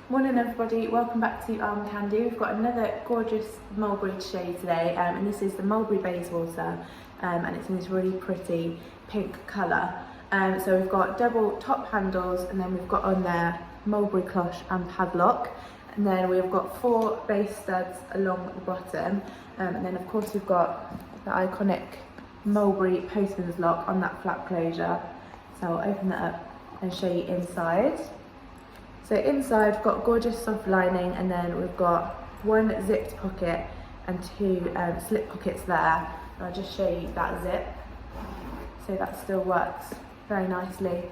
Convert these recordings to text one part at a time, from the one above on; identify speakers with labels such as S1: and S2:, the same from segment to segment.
S1: Morning everybody, welcome back to Armcandy. We've got another gorgeous mulberry to show you today, and this is the Mulberry Bayswater, and it's in this really pretty pink colour. So we've got double top handles, and then we've got on there mulberry cloche and padlock, and then we've got 4 base studs along the bottom, and then of course we've got the iconic mulberry postman's lock on that flap closure. So I'll open that up and show you inside. So inside we've got gorgeous soft lining, and then we've got 1 zipped pocket and 2 slip pockets there. And I'll just show you that zip. So that still works very nicely,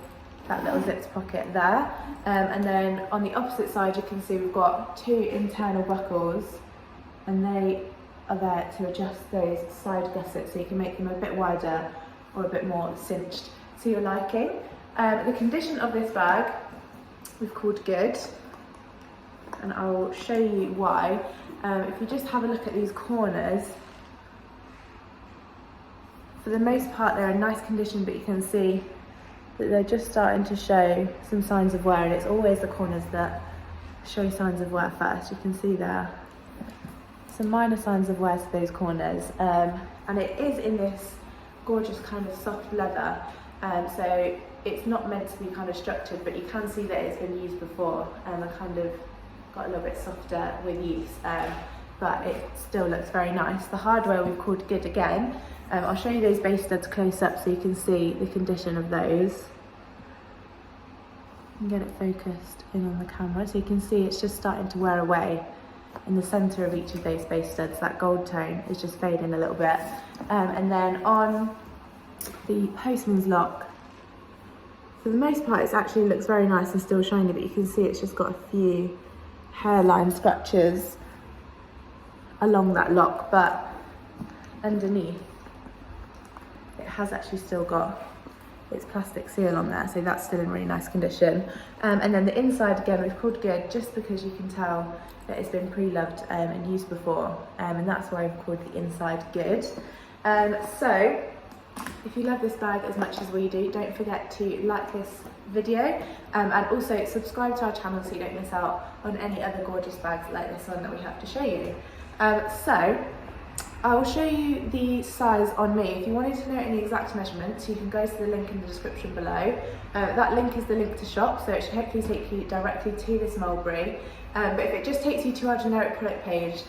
S1: that little zipped pocket there. And then on the opposite side you can see we've got 2 internal buckles, and they are there to adjust those side gussets so you can make them a bit wider or a bit more cinched to your liking. The condition of this bag we've called good, and I'll show you why. If you just have a look at these corners, for the most part they're in nice condition, but you can see that they're just starting to show some signs of wear, and it's always the corners that show signs of wear first. You can see there some minor signs of wear to those corners, and it is in this gorgeous kind of soft leather, so it's not meant to be kind of structured, but you can see that it's been used before, and I kind of got a little bit softer with use, but it still looks very nice. The hardware we've called good again. I'll show you those base studs close up so you can see the condition of those. And get it focused in on the camera so you can see it's just starting to wear away in the centre of each of those base studs. That gold tone is just fading a little bit. And then on the postman's lock, for the most part, it actually looks very nice and still shiny, but you can see it's just got a few hairline scratches along that lock, but underneath it has actually still got its plastic seal on there, so that's still in really nice condition. And then the inside, again, we've called good just because you can tell that it's been pre-loved and used before, and that's why we've called the inside good. So if you love this bag as much as we do, don't forget to like this video, and also subscribe to our channel so you don't miss out on any other gorgeous bags like this one that we have to show you. So I'll show you the size on me. If you wanted to know any exact measurements, you can go to the link in the description below. That link is the link to shop, so it should hopefully take you directly to this mulberry. But if it just takes you to our generic product page,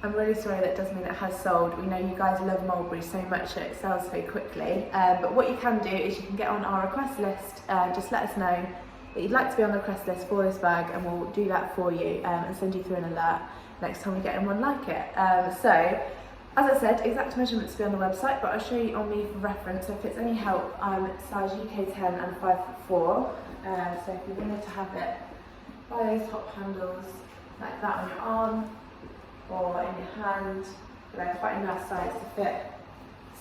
S1: I'm really sorry, that does mean it has sold. We know you guys love mulberry so much that it sells so quickly. But what you can do is you can get on our request list. Just let us know that you'd like to be on the request list for this bag, and we'll do that for you and send you through an alert next time we get in one like it. So, as I said, exact measurements will be on the website, but I'll show you on me for reference. So if it's any help, I'm size UK 10 and 5'4". So if you wanted to have it by those top handles like that on your arm or in your hand, they're quite a nice size to fit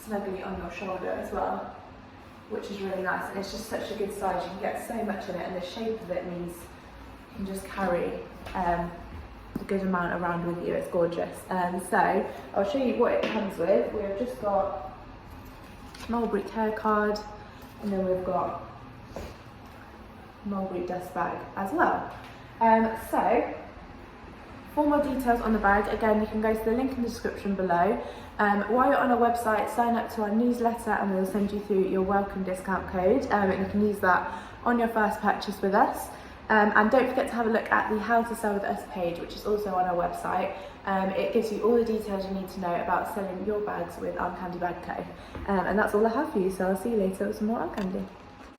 S1: snugly on your shoulder as well, which is really nice. And it's just such a good size, you can get so much in it, and the shape of it means you can just carry a good amount around with you. It's gorgeous. So I'll show you what it comes with. We've just got mulberry care card, and then we've got mulberry dust bag as well. So for more details on the bag, again, you can go to the link in the description below. While you're on our website, sign up to our newsletter, and we'll send you through your welcome discount code, and you can use that on your first purchase with us. And don't forget to have a look at the How to Sell With Us page, which is also on our website. It gives you all the details you need to know about selling your bags with Armcandy Bag Co. And that's all I have for you, so I'll see you later with some more Armcandy.